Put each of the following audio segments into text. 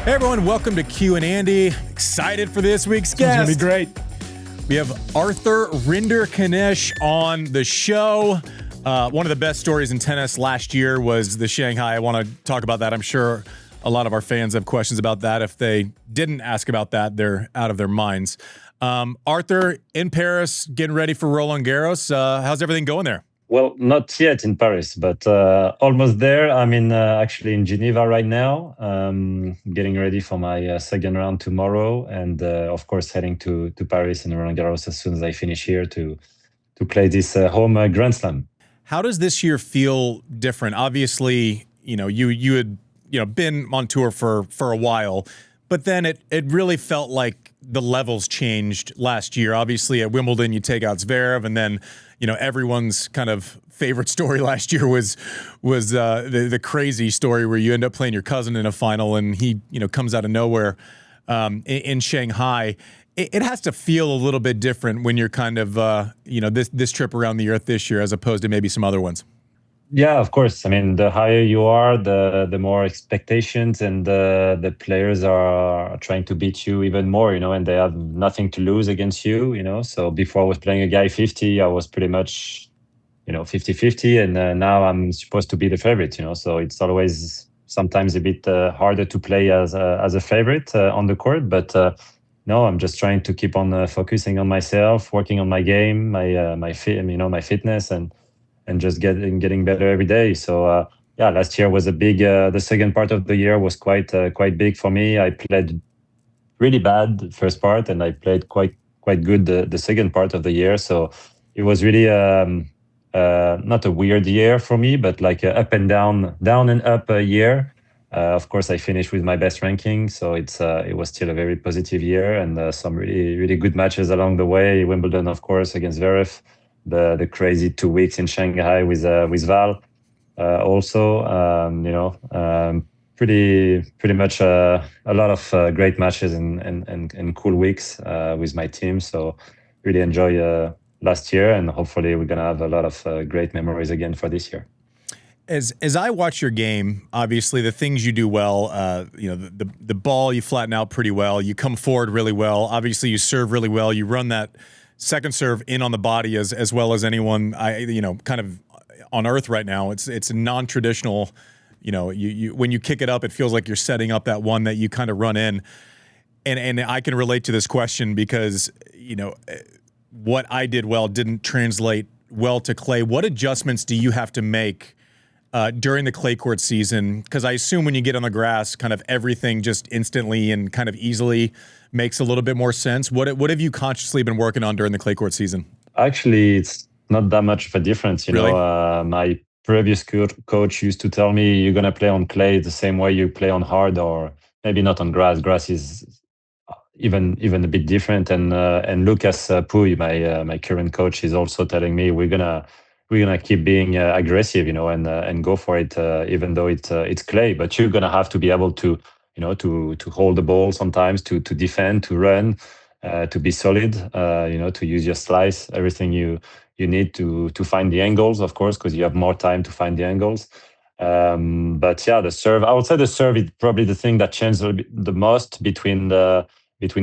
Hey everyone, welcome to Q&Andy. Excited for this week's guest. It's going to be great. We have Arthur Rinderknech on the show. One of the best stories in tennis last year was the Shanghai. I want to talk about that. I'm sure a lot of our fans have questions about that. If they didn't ask about that, they're out of their minds. Arthur, in Paris, getting ready for Roland Garros. How's everything going there? Well, not yet in Paris, but almost there. I'm actually in Geneva right now, getting ready for my second round tomorrow, and of course heading to Paris and Roland Garros as soon as I finish here to play this home Grand Slam. How does this year feel different? Obviously, you had been on tour for a while, but then it really felt like the levels changed last year. Obviously, at Wimbledon, you take out Zverev, and then everyone's kind of favorite story last year was the crazy story where you end up playing your cousin in a final, and he comes out of nowhere in Shanghai. It has to feel a little bit different when you're kind of this trip around the earth this year as opposed to maybe some other ones. Yeah, of course. I mean, the higher you are, the more expectations, and the players are trying to beat you even more, and they have nothing to lose against you, So before I was playing a guy 50, I was pretty much, 50-50, and now I'm supposed to be the favorite, So it's always sometimes a bit harder to play as a favorite on the court, but no, I'm just trying to keep on focusing on myself, working on my game, my fitness, and just getting better every day. So last year was a big. The second part of the year was quite big for me. I played really bad the first part, and I played quite good the second part of the year. So it was really not a weird year for me, but like a up and down and up year. Of course, I finished with my best ranking, so it was still a very positive year, and some really good matches along the way. Wimbledon, of course, against Zverev. The crazy 2 weeks in Shanghai with Val, also, pretty much a lot of great matches and cool weeks with my team. So really enjoy last year, and hopefully we're gonna have a lot of great memories again for this year. As I watch your game, obviously the things you do well, the ball you flatten out pretty well, you come forward really well. Obviously you serve really well. You run that second serve in on the body as well as anyone kind of on earth right now. It's a non-traditional, you when you kick it up, it feels like you're setting up that one that you kind of run in. And I can relate to this question because, what I did well didn't translate well to clay. What adjustments do you have to make during the clay court season? Because I assume when you get on the grass, kind of everything just instantly and kind of easily makes a little bit more sense. What have you consciously been working on during the clay court season? Actually, it's not that much of a difference. Really? My previous coach used to tell me you're going to play on clay the same way you play on hard, or maybe not on grass. Grass is even a bit different. And Lucas Pouille, my current coach, is also telling me we're gonna keep being aggressive, and go for it, even though it's clay. But you're gonna have to be able to, to hold the ball sometimes, to defend, to run, to be solid, to use your slice, everything you need to find the angles, of course, because you have more time to find the angles. But yeah, the serve. I would say the serve is probably the thing that changed the most between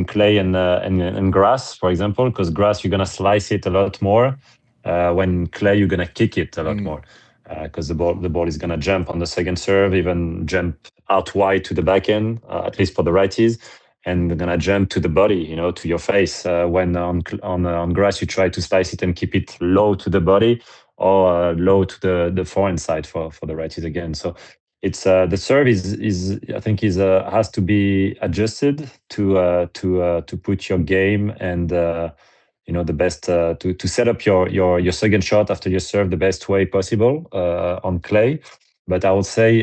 clay and grass, for example, because grass you're gonna slice it a lot more. When clay, you're gonna kick it a lot more, because the ball is gonna jump on the second serve, even jump out wide to the back end, at least for the righties, and they're gonna jump to the body, to your face. When on grass, you try to slice it and keep it low to the body, or low to the forehand side for the righties again. So it's the serve is I think has to be adjusted to put your game and. The best to set up your second shot after you serve the best way possible on clay. But I would say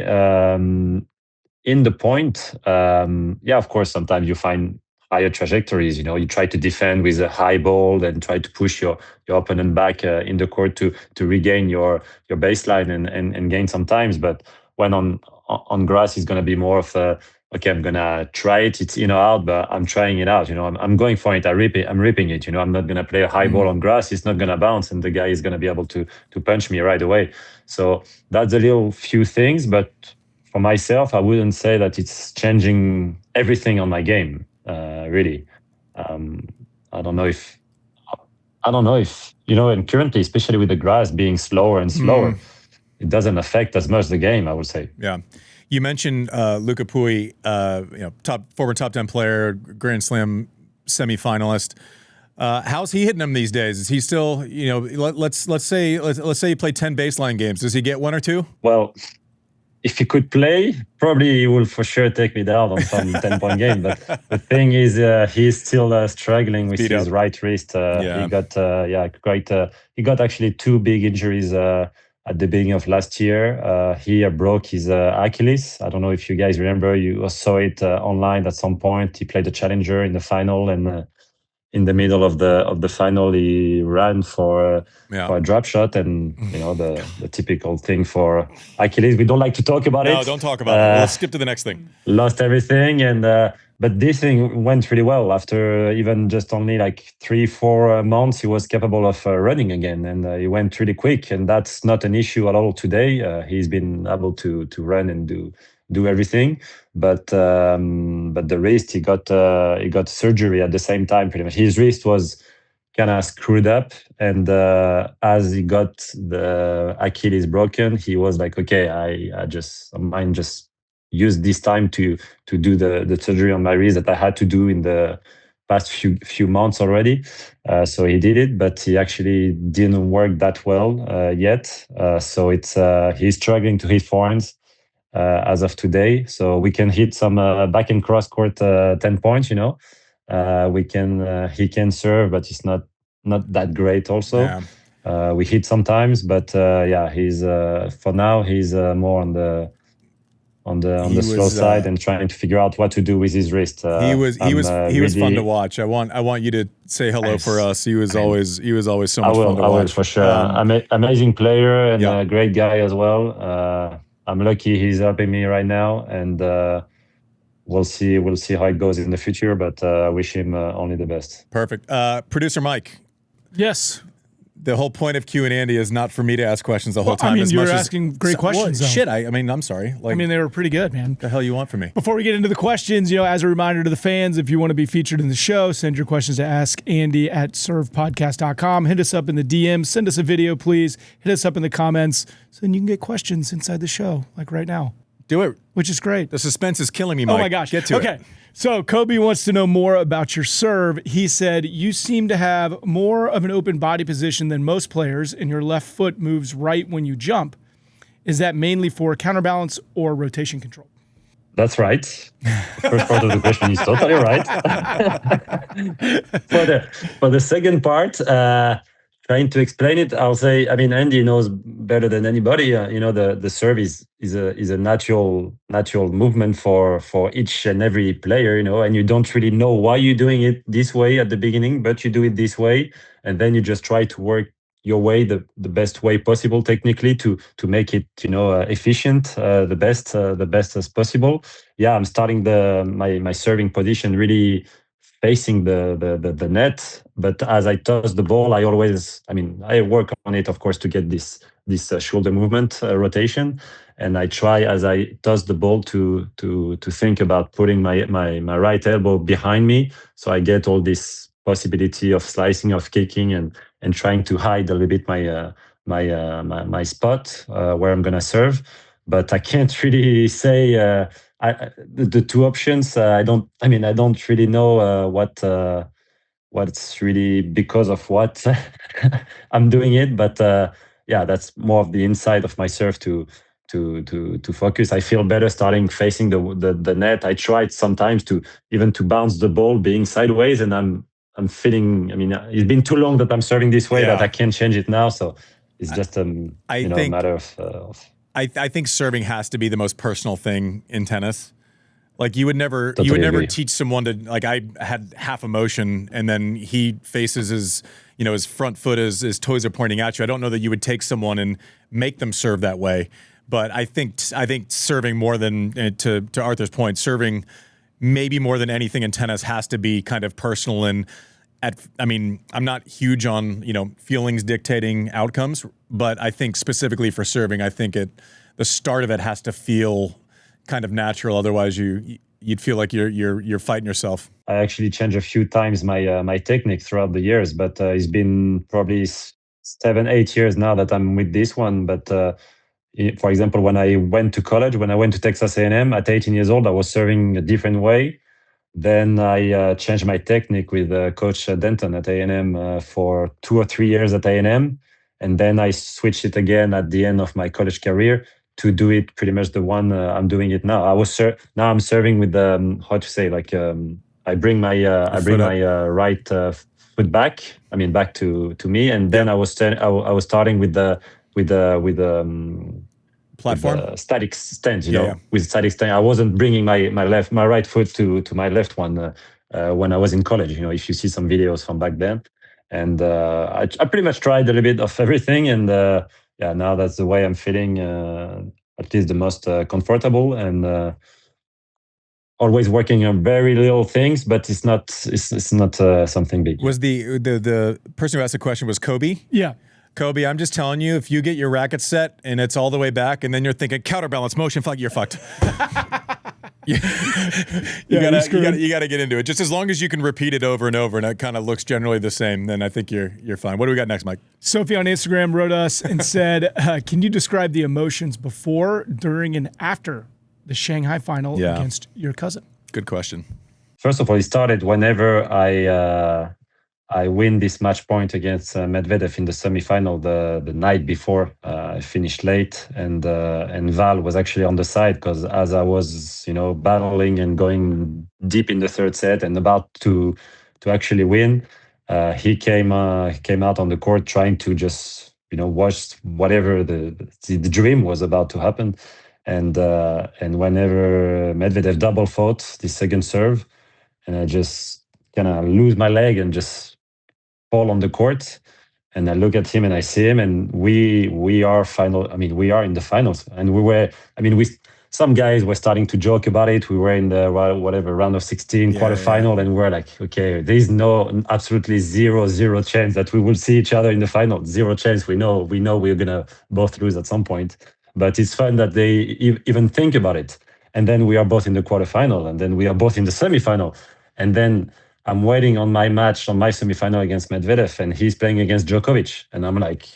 in the point, of course, sometimes you find higher trajectories. You try to defend with a high ball and try to push your opponent back in the court to regain your baseline and gain some times. But when on grass, it's going to be more of a okay, I'm gonna try it. It's in or out, but I'm trying it out. I'm going for it. I'm ripping it. I'm not gonna play a high ball on grass. It's not gonna bounce, and the guy is gonna be able to punch me right away. So that's a little few things, but for myself, I wouldn't say that it's changing everything on my game. Really, um, I don't know if and currently, especially with the grass being slower and slower, it doesn't affect as much the game, I would say. Yeah. You mentioned Lucas Pouille, former top 10 player, Grand Slam semifinalist. How's he hitting them these days? Is he still, let's say he played 10 baseline games. Does he get one or two? Well, if he could play, probably he will for sure take me down on some 10-point game. But the thing is, he's still struggling with his right wrist. He got he got actually two big injuries at the beginning of last year. He broke his Achilles. I don't know if you guys remember. You saw it online at some point. He played the challenger in the final, and in the middle of the final, he ran for a drop shot, and the typical thing for Achilles. We don't like to talk about it. No, don't talk about it. Let's skip to the next thing. Lost everything, and but this thing went really well. After even just only like 3-4 months, he was capable of running again, and he went really quick. And that's not an issue at all today. He's been able to run and do everything, but the wrist, he got surgery at the same time. Pretty much, his wrist was kind of screwed up, and as he got the Achilles broken, he was like, okay, I might just use this time to do the surgery on my wrist that I had to do in the past few months already. So he did it, but he actually didn't work that well yet. So he's struggling to hit forehands as of today. So we can hit some back and cross court 10 points. We can he can serve, but it's not that great. Also, we hit sometimes, but he's for now he's more on the slow side and trying to figure out what to do with his wrist. He was fun to watch. I want you to say hello for us. He was always so much fun to watch. I will for sure. Amazing player and a great guy as well. I'm lucky he's helping me right now, and we'll see how it goes in the future. But I wish him only the best. Perfect. Producer Mike. Yes. The whole point of Q&Andy is not for me to ask questions the whole time. I mean, you're asking great questions. Shit, I'm sorry. They were pretty good, man. What the hell you want from me? Before we get into the questions, as a reminder to the fans, if you want to be featured in the show, send your questions to askandy@servepodcast.com. Hit us up in the DM. Send us a video, please. Hit us up in the comments so then you can get questions inside the show, like right now. Do it. Which is great. The suspense is killing me, Mike. Oh, my gosh. Get to it. Okay. So Kobe wants to know more about your serve. He said, you seem to have more of an open body position than most players, and your left foot moves right when you jump. Is that mainly for counterbalance or rotation control? That's right. First part of the question is totally right. For the second part, trying to explain it, I'll say, Andy knows better than anybody. The serve is a natural movement for each and every player. And you don't really know why you're doing it this way at the beginning, but you do it this way, and then you just try to work your way the best way possible technically to make it efficient, the best as possible. I'm starting my serving position really facing the net, but as I toss the ball, I work on it, of course, to get this shoulder movement rotation, and I try as I toss the ball to think about putting my right elbow behind me, so I get all this possibility of slicing, of kicking, and trying to hide a little bit my spot where I'm gonna serve. But I can't really say the two options. I don't really know what's really because of what I'm doing it. But that's more of the inside of my serve to focus. I feel better starting facing the net. I tried sometimes to bounce the ball being sideways, and I'm feeling. It's been too long that I'm serving this way that I can't change it now. So it's just a matter of. I think serving has to be the most personal thing in tennis. Like you would never teach someone to, like, I had half a motion and then he faces his front foot as his toes are pointing at you. I don't know that you would take someone and make them serve that way. But I think serving more than, to Arthur's point, serving maybe more than anything in tennis has to be kind of personal. And I'm not huge on, feelings dictating outcomes, but I think specifically for serving, I think the start of it has to feel kind of natural. Otherwise, you'd feel like you're fighting yourself. I actually changed a few times my technique throughout the years, but it's been probably 7-8 years now that I'm with this one. But for example, when I went to college, when I went to Texas A&M at 18 years old, I was serving a different way. Then I changed my technique with Coach Denton at A&M for 2 or 3 years at A&M. And then I switched it again at the end of my college career to do it pretty much the one I'm doing it now. Now I'm serving with how to say, like I bring my right foot back. I mean back to me, and then I was starting with the platform static stand, with static stand. I wasn't bringing my right foot to my left one when I was in college. If you see some videos from back then, and I pretty much tried a little bit of everything, and now that's the way I'm feeling, at least the most comfortable, and always working on very little things, but it's not something big. Was the person who asked the question was Kobe? Yeah. Kobe, I'm just telling you, if you get your racket set and it's all the way back, and then you're thinking counterbalance motion, you're fucked. you gotta get into it. Just as long as you can repeat it over and over, and it kind of looks generally the same, then I think you're fine. What do we got next, Mike? Sophie on Instagram wrote us and said, "Can you describe the emotions before, during, and after the Shanghai final against your cousin?" Good question. First of all, it started whenever I win this match point against Medvedev in the semifinal the night before. I finished late, and Val was actually on the side, because as I was battling and going deep in the third set and about to actually win, he came out on the court trying to just watch whatever the dream was about to happen, and whenever Medvedev double fought the second serve, and I just kind of lose my leg and just fall on the court, and I look at him and I see him, and we are in the finals, and some guys were starting to joke about it. We were in the round of 16 quarterfinal, and we're like, okay, there is absolutely zero chance that we will see each other in the final. Zero chance. We know we're gonna both lose at some point, but it's fun that they even think about it. And then we are both in the quarterfinal, and then we are both in the semifinal, and then I'm waiting on my match, on my semifinal against Medvedev, and he's playing against Djokovic. And I'm like,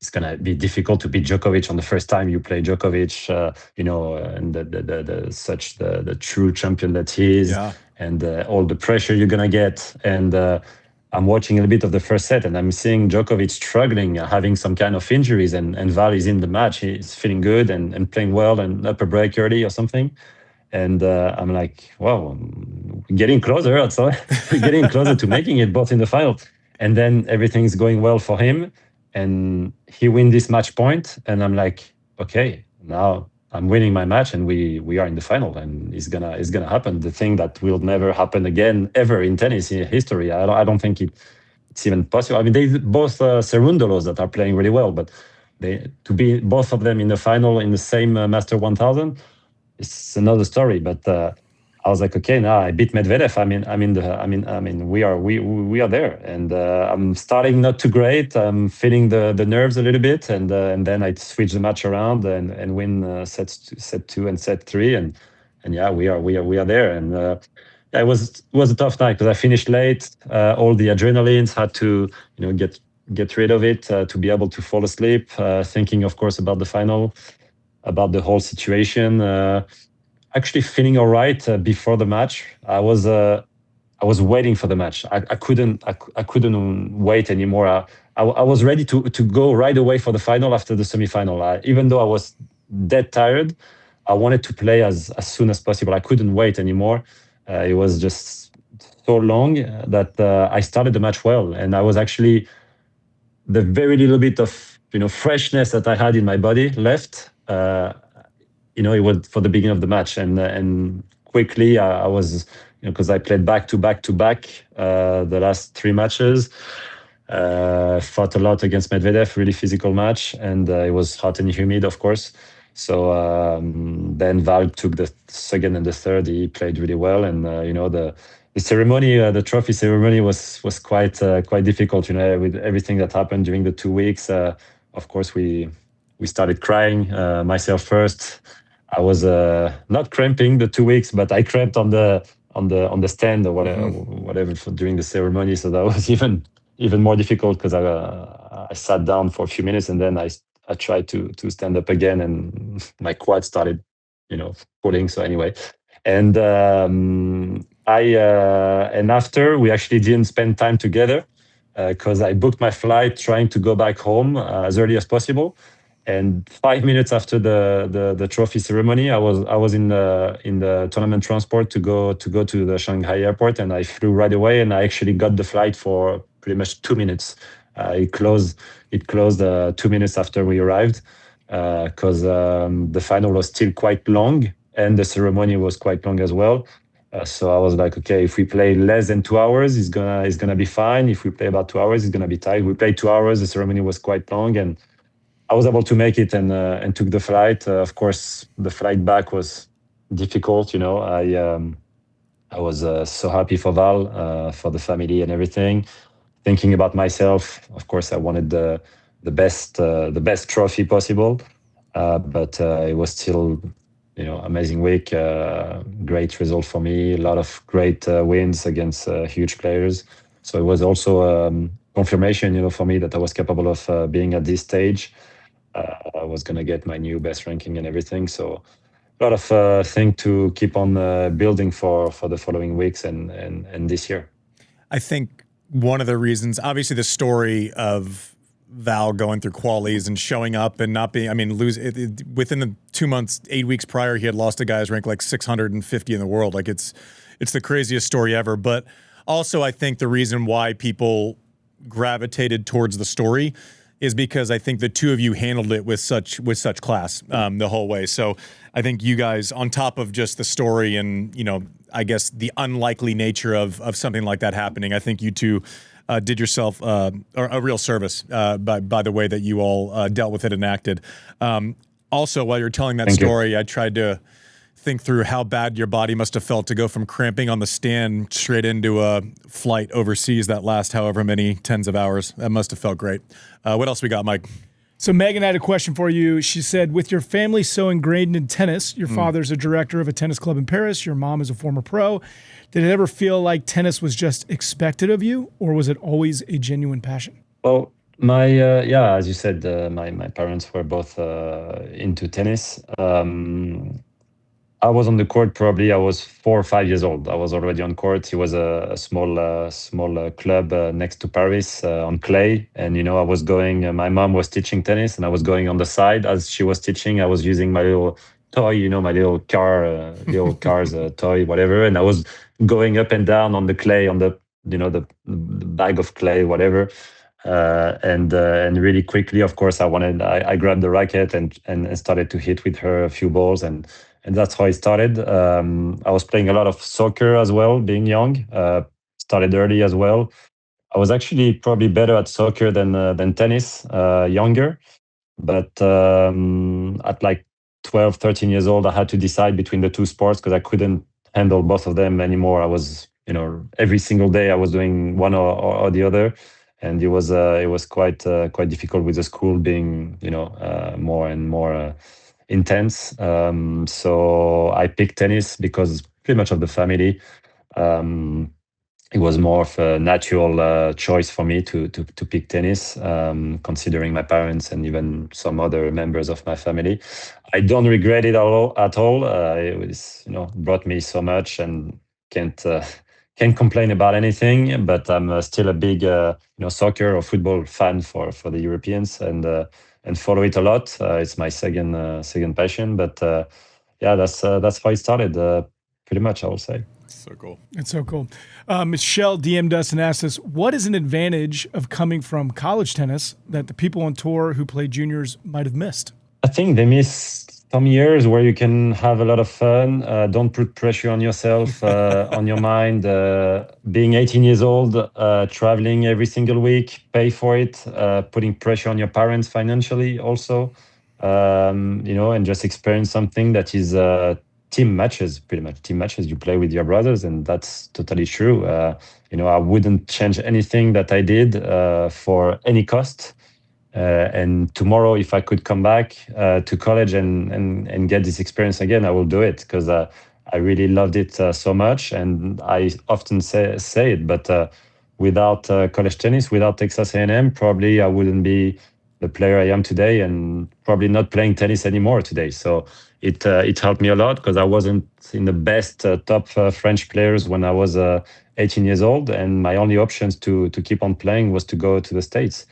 it's going to be difficult to beat Djokovic on the first time you play Djokovic, and the true champion that he is, and all the pressure you're going to get. And I'm watching a little bit of the first set, and I'm seeing Djokovic struggling, having some kind of injuries, and Val is in the match. He's feeling good and playing well, and upper break early or something. And I'm like, wow, we're getting closer outside. We're getting closer to making it both in the final. And then everything's going well for him, and he wins this match point. And I'm like, okay, now I'm winning my match, and we are in the final, and it's gonna happen. The thing that will never happen again ever in tennis in history. I don't think it's even possible. I mean, they both Serundolos that are playing really well, but to be both of them in the final in the same Master 1000. It's another story, but I was like, okay, now I beat Medvedev. We are there, and I'm starting not too great. I'm feeling the nerves a little bit, and then I switch the match around and win set 2 and set 3, and we are there. And it was a tough night because I finished late. All the adrenalines had to get rid of it to be able to fall asleep, thinking of course about the final, about the whole situation. Actually feeling all right before the match. I was waiting for the match. I couldn't wait anymore. I was ready to go right away for the final after the semifinal. Even though I was dead tired, I wanted to play as soon as possible. I couldn't wait anymore. It was just so long that I started the match well, and I was actually the very little bit of freshness that I had in my body left. It was for the beginning of the match, and quickly I was, because I played back to back the last 3 matches. Fought a lot against Medvedev, really physical match, and it was hot and humid, of course. So then Val took the second and the third. He played really well, and the ceremony, the trophy ceremony was quite difficult. With everything that happened during the 2 weeks. Of course, we started crying. Myself first. I was not cramping the 2 weeks, but I cramped on the stand or whatever during the ceremony. So that was even more difficult because I sat down for a few minutes and then I tried to stand up again and my quad started, pulling. So anyway, and and after we actually didn't spend time together because I booked my flight trying to go back home as early as possible. And 5 minutes after the trophy ceremony, I was in the tournament transport to go to the Shanghai airport, and I flew right away. And I actually got the flight for pretty much 2 minutes. It closed 2 minutes after we arrived because the final was still quite long, and the ceremony was quite long as well. So I was like, okay, if we play less than 2 hours, it's gonna be fine. If we play about 2 hours, it's gonna be tight. We played 2 hours. The ceremony was quite long, and I was able to make it and took the flight. Of course, the flight back was difficult. I was so happy for Val, for the family and everything. Thinking about myself, of course, I wanted the best trophy possible. But it was still, amazing week. Great result for me. A lot of great wins against huge players. So it was also confirmation, for me that I was capable of being at this stage. I was going to get my new best ranking and everything. So a lot of things to keep on building for the following weeks and this year. I think one of the reasons, obviously, the story of Val going through qualies and showing up and not being, within the 2 months, 8 weeks prior, he had lost a guy's rank like 650 in the world. Like it's the craziest story ever. But also, I think the reason why people gravitated towards the story is because I think the two of you handled it with such class the whole way. So I think you guys, on top of just the story and, I guess the unlikely nature of something like that happening, I think you two did yourself a real service by the way that you all dealt with it and acted. Also, while you're telling that story, I tried to think through how bad your body must have felt to go from cramping on the stand straight into a flight overseas that last however many tens of hours. That must have felt great. What else we got, Mike? So Megan had a question for you. She said, with your family so ingrained in tennis, your father's a director of a tennis club in Paris, your mom is a former pro, did it ever feel like tennis was just expected of you, or was it always a genuine passion? Well, as you said, my parents were both into tennis. I was on the court probably. I was 4 or 5 years old. I was already on court. It was a small club next to Paris on clay, and I was going. My mom was teaching tennis, and I was going on the side as she was teaching. I was using my little toy, my little cars toy, whatever, and I was going up and down on the clay, on the the bag of clay, whatever. And really quickly, of course, I grabbed the racket and started to hit with her a few balls, and that's how it started. I was playing a lot of soccer as well, being young. Started early as well. I was actually probably better at soccer than tennis, younger. But at like 12, 13 years old, I had to decide between the two sports because I couldn't handle both of them anymore. I was, every single day I was doing one or the other. And it was quite difficult with the school being, more and more intense. So I picked tennis because pretty much of the family. It was more of a natural choice for me to pick tennis, considering my parents and even some other members of my family. I don't regret it at all. It was, brought me so much, and can't complain about anything. But I'm still a big, soccer or football fan for the Europeans, and follow it a lot. It's my second passion. But that's how it started. Pretty much, I will say. So cool. It's so cool. Michelle DM'd us and asked us, what is an advantage of coming from college tennis that the people on tour who play juniors might have missed? I think they miss some years where you can have a lot of fun. Don't put pressure on yourself, on your mind. Being 18 years old, traveling every single week, pay for it, putting pressure on your parents financially also, and just experience something that is team matches, pretty much team matches. You play with your brothers, and that's totally true. I wouldn't change anything that I did for any cost. And tomorrow, if I could come back to college and get this experience again, I will do it because I really loved it so much. And I often say it, but without college tennis, without Texas A&M, probably I wouldn't be the player I am today, and probably not playing tennis anymore today. So it helped me a lot because I wasn't in the best top French players when I was 18 years old, and my only options to keep on playing was to go to the States.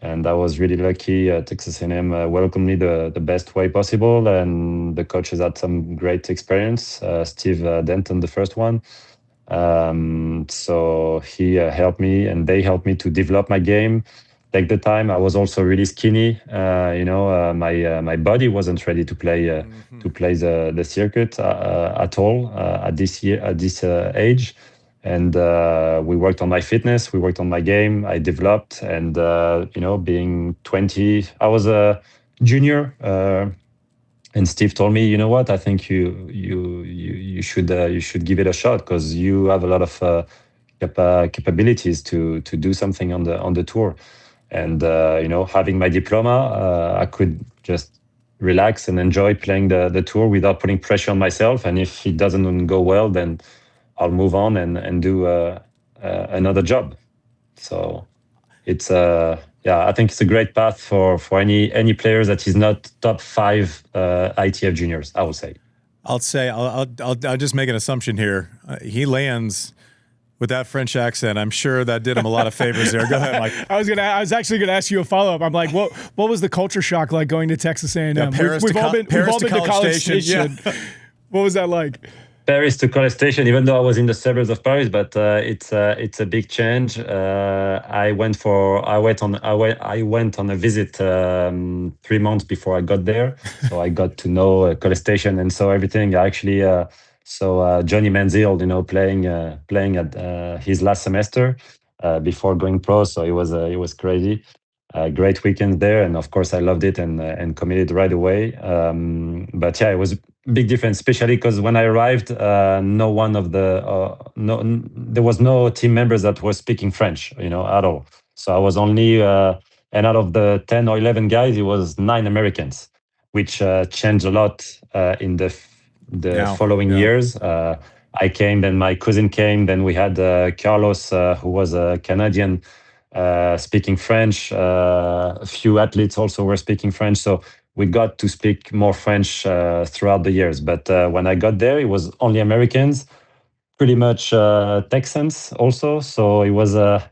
And I was really lucky. Texas A&M welcomed me the best way possible, and the coaches had some great experience. Steve Denton, the first one. So he helped me, and they helped me to develop my game. Take the time. I was also really skinny. My body wasn't ready to play the circuit at all at this age. And we worked on my fitness. We worked on my game. I developed, and being 20, I was a junior. And Steve told me, you know what? I think you should give it a shot because you have a lot of capabilities to do something on the tour. And having my diploma, I could just relax and enjoy playing the tour without putting pressure on myself. And if it doesn't go well, then I'll move on and do another job. So it's I think it's a great path for any players that is not top 5 ITF juniors, I would say. I'll just make an assumption here. He lands with that French accent. I'm sure that did him a lot of favors there. Go ahead, Mike. I was actually going to ask you a follow up. I'm like, what was the culture shock like going to Texas A&M? Yeah, we've all been to College Station. Yeah. What was that like? Paris to College Station, even though I was in the suburbs of Paris, but it's a big change. I went on a visit 3 months before I got there, so I got to know College Station and saw everything. I actually saw Johnny Manziel, playing at his last semester before going pro. So it was crazy. Great weekend there, and of course I loved it and committed right away. But yeah, it was a big difference, especially because when I arrived, there was no team members that were speaking French, at all. So I was only, and out of the 10 or 11 guys, it was 9 Americans, which changed a lot in the following years. I came, then my cousin came, then we had Carlos, who was a Canadian, speaking French. A few athletes also were speaking French. So we got to speak more French throughout the years. But when I got there, it was only Americans, pretty much Texans also. So it was a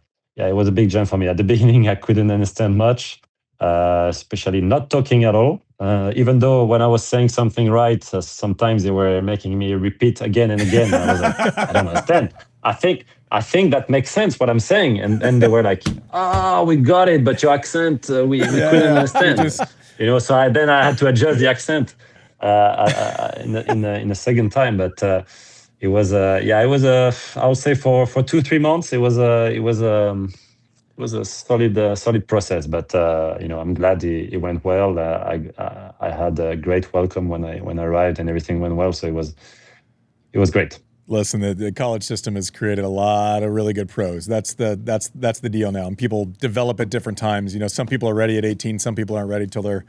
big jump for me. At the beginning, I couldn't understand much, especially not talking at all. Even though when I was saying something right, sometimes they were making me repeat again and again. I was like, I don't understand. I think that makes sense what I'm saying. And they were like, we got it, but your accent, we couldn't understand. So then I had to adjust the accent in a second time. But it was I would say for 2-3 months, it was a solid process. But I'm glad it went well. I had a great welcome when I arrived, and everything went well. So it was great. Listen, the college system has created a lot of really good pros. That's the deal now. And people develop at different times. Some people are ready at 18. Some people aren't ready till they're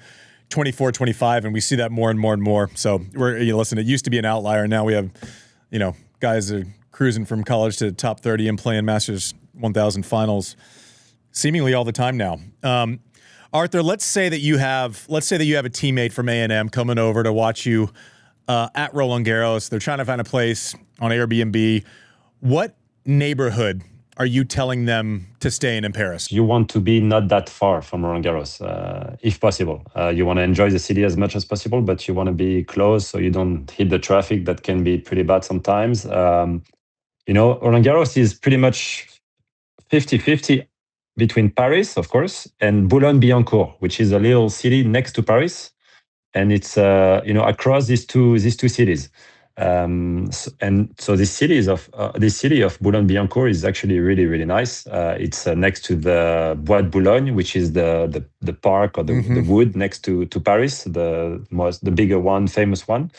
24, 25, and we see that more and more and more. So listen, it used to be an outlier. Now we have, guys are cruising from college to top 30 and playing Masters 1000 finals seemingly all the time now. Arthur, let's say that you have a teammate from A&M coming over to watch you at Roland Garros. They're trying to find a place on Airbnb. What neighborhood are you telling them to stay in Paris? You want to be not that far from Roland Garros, if possible. You want to enjoy the city as much as possible, but you want to be close so you don't hit the traffic that can be pretty bad sometimes. Roland Garros is pretty much 50-50 between Paris, of course, and Boulogne-Billancourt, which is a little city next to Paris. And it's across these two cities, so this city of Boulogne-Billancourt is actually really, really nice. It's next to the Bois de Boulogne, which is the park or the wood next to Paris, the bigger one, famous one.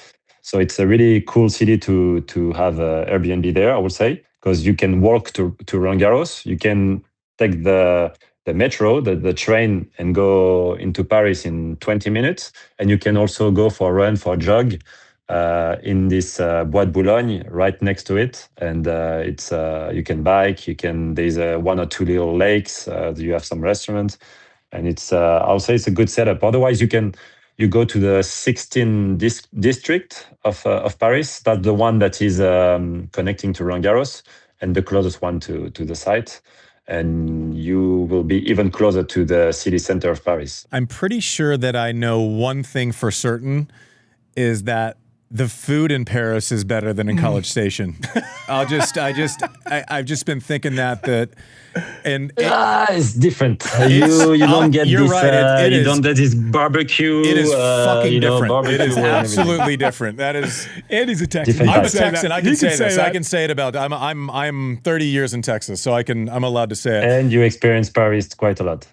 So it's a really cool city to have Airbnb there, I would say, because you can walk to Roland Garros. You can take the metro, the train, and go into Paris in 20 minutes. And you can also go for a run, for a jog in this Bois de Boulogne right next to it. And it's you can bike, there's one or two little lakes, you have some restaurants. And it's I'll say it's a good setup. Otherwise, you go to the 16th district of Paris. That's the one that is connecting to Roland Garros and the closest one to the site. And you will be even closer to the city center of Paris. I'm pretty sure that I know one thing for certain is that the food in Paris is better than in College Station. I've just been thinking that, and it's different. You don't get you're this. right. You don't get this barbecue. It is fucking different. Barbecue It is absolutely different. That is. Andy's a Texan. Different I'm a type. Texan. I can say this. that. I can say it about. I'm 30 years in Texas, so I'm allowed to say it. And you experience Paris quite a lot.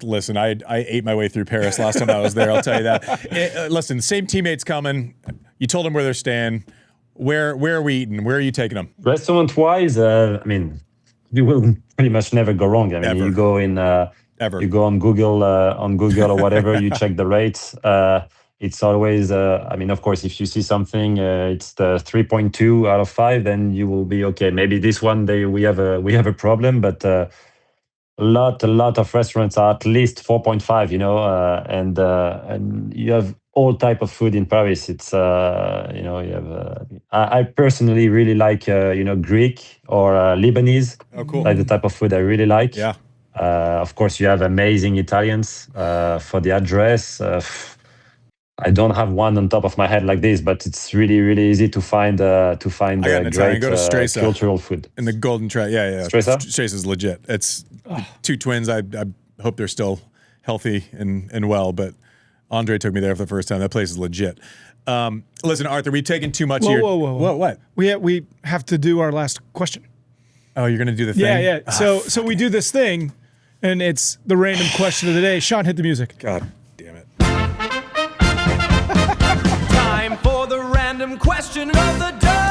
Listen. I ate my way through Paris last time I was there. I'll tell you that. Listen, same teammates coming. You told them where they're staying. Where are we eating? Where are you taking them? Restaurant-wise, you will pretty much never go wrong. I mean, Ever. you go in, Ever. you go on Google or whatever. You check the rates. It's always, of course, if you see something, it's the 3.2 out of 5, then you will be okay. Maybe this one we have a problem, but a lot of restaurants are at least 4.5. And you have all type of food in Paris. It's you have. I personally really like Greek or Lebanese. Oh, cool. Like the type of food I really like. Yeah. Of course, you have amazing Italians. For the address, I don't have one on top of my head like this, but it's really, really easy to find. I got an Italian. Great Go to Stresa. cultural food. In the Golden Triangle. Yeah. Stresa? Stresa's legit. It's two twins. I hope they're still healthy and well, but Andre took me there for the first time. That place is legit. Listen, Arthur, we've taken too much of your... Whoa. What? We have to do our last question. Oh, you're going to do the thing? Yeah. So we do this thing, and it's the random question of the day. Sean, hit the music. God damn it. Time for the random question of the day.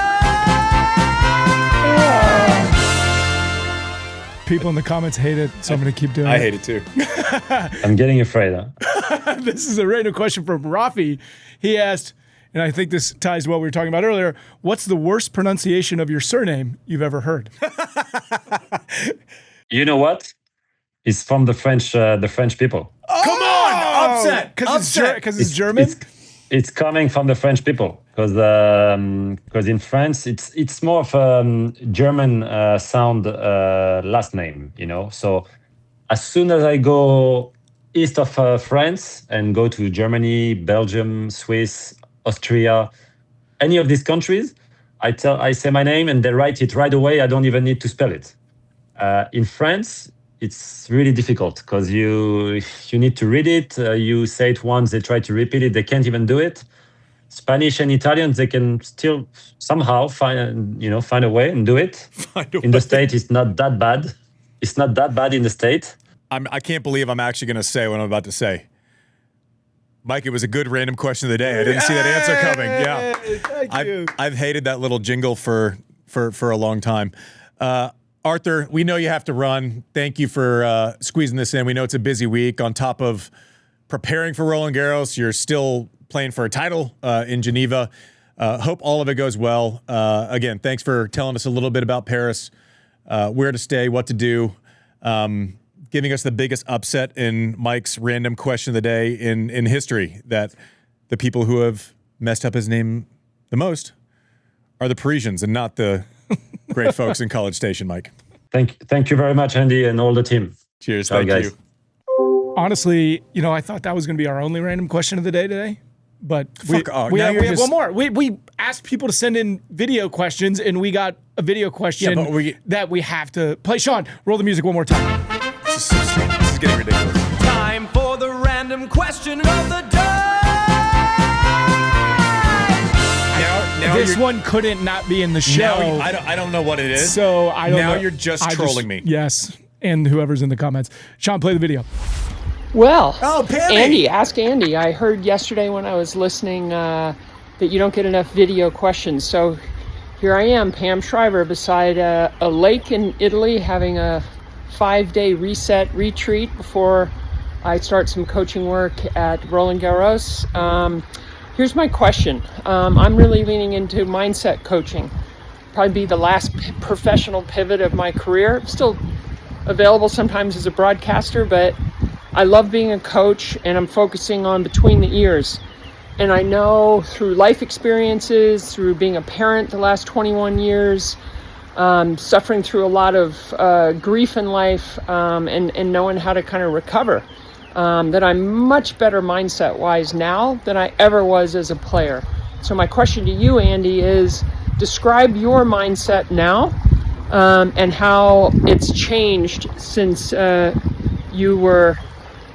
People in the comments hate it, so I'm going to keep doing it. I hate it too. I'm getting afraid. Huh? This is a random question from Rafi. He asked, and I think this ties to what we were talking about earlier, what's the worst pronunciation of your surname you've ever heard? You know what? It's from the French people. Come on! Upset! Because it's German? It's coming from the French people because in France it's more of a German sound last name, So as soon as I go east of France and go to Germany, Belgium, Swiss, Austria, any of these countries, I say my name and they write it right away. I don't even need to spell it. In France, it's really difficult because you need to read it. You say it once, they try to repeat it. They can't even do it. Spanish and Italians, they can still somehow find a way and do it. In the States, it's not that bad. It's not that bad in the States. I can't believe I'm actually going to say what I'm about to say. Mike, it was a good random question of the day. I didn't see that answer coming. Yeah, Thank you. I've hated that little jingle for a long time. Arthur, we know you have to run. Thank you for squeezing this in. We know it's a busy week. On top of preparing for Roland Garros, you're still playing for a title in Geneva. Hope all of it goes well. Again, thanks for telling us a little bit about Paris, where to stay, what to do, giving us the biggest upset in Mike's random question of the day in history, that the people who have messed up his name the most are the Parisians and not the great folks in College Station, Mike. Thank you very much, Andy, and all the team. Cheers. Ciao, Thank guys. you. Honestly, I thought that was going to be our only random question of the day today. But Fuck off. we Now have you're just- one more. We asked people to send in video questions, and we got a video question Yeah, but that we have to play. Sean, roll the music one more time. This is getting ridiculous. Time for the random question of the day. Now This you're- one couldn't not be in the show. Now I don't know what it is. So I don't Now know. you're just trolling me. Yes, and whoever's in the comments. Sean, play the video. Well, Oh, Pammy! Andy, ask Andy. I heard yesterday when I was listening that you don't get enough video questions. So here I am, Pam Shriver, beside a lake in Italy having a 5-day reset retreat before I start some coaching work at Roland Garros. Here's my question. I'm really leaning into mindset coaching. Probably be the last professional pivot of my career. I'm still available sometimes as a broadcaster, but I love being a coach, and I'm focusing on between the ears. And I know through life experiences, through being a parent the last 21 years, suffering through a lot of grief in life, and knowing how to kind of recover, that I'm much better mindset-wise now than I ever was as a player. So my question to you, Andy, is describe your mindset now, and how it's changed since you were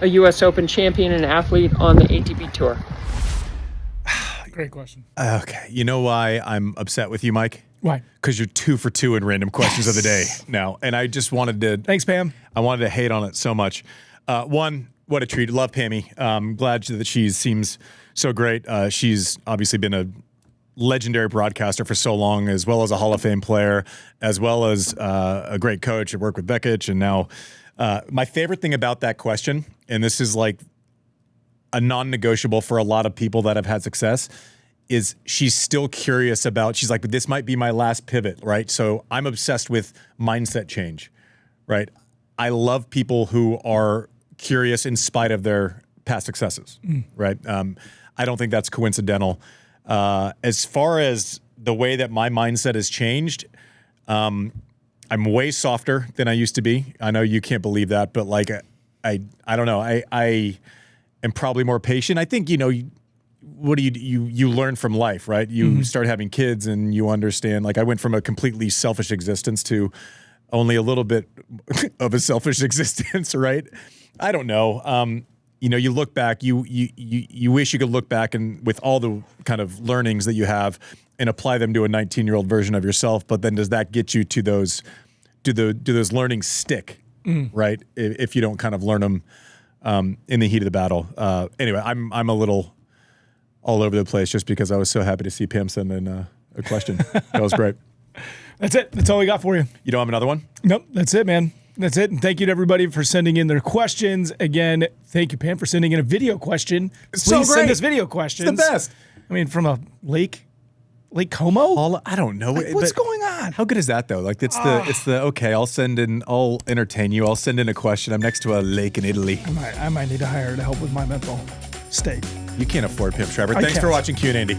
a U.S. Open champion and athlete on the ATP Tour. Great question. Okay. You know why I'm upset with you, Mike? Why? Because you're 2 for 2 in random questions of the day now. And I just wanted to... Thanks, Pam. I wanted to hate on it so much. One, what a treat. Love Pammy. Glad that she seems so great. She's obviously been a legendary broadcaster for so long, as well as a Hall of Fame player, as well as a great coach. I worked with Bekic, and now my favorite thing about that question, and this is like a non-negotiable for a lot of people that have had success, is she's still curious about, she's like, but this might be my last pivot, right? So I'm obsessed with mindset change, right? I love people who are curious in spite of their past successes, right? I don't think that's coincidental. As far as the way that my mindset has changed, I'm way softer than I used to be. I know you can't believe that, but like, I don't know. I am probably more patient. I think, what do you learn from life, right? You start having kids and you understand, like I went from a completely selfish existence to only a little bit of a selfish existence, right? I don't know. You look back, you wish you could look back and with all the kind of learnings that you have and apply them to a 19-year-old version of yourself. But then does that get you to those, do those learnings stick, right? If you don't kind of learn them in the heat of the battle. Anyway, I'm a little all over the place just because I was so happy to see Pam send in a question. That was great. That's it. That's all we got for you. You don't have another one? Nope. That's it, man. That's it. And thank you to everybody for sending in their questions. Again, thank you, Pam, for sending in a video question. It's Please so great. send us video questions. It's the best. I mean, from a Lake Como? I don't know. Like, what's going on? How good is that though? Like it's the okay, I'll entertain you. I'll send in a question. I'm next to a lake in Italy. I might need to hire to help with my mental state. You can't afford Pam Shriver. I Thanks for can't. watching Q&Andy.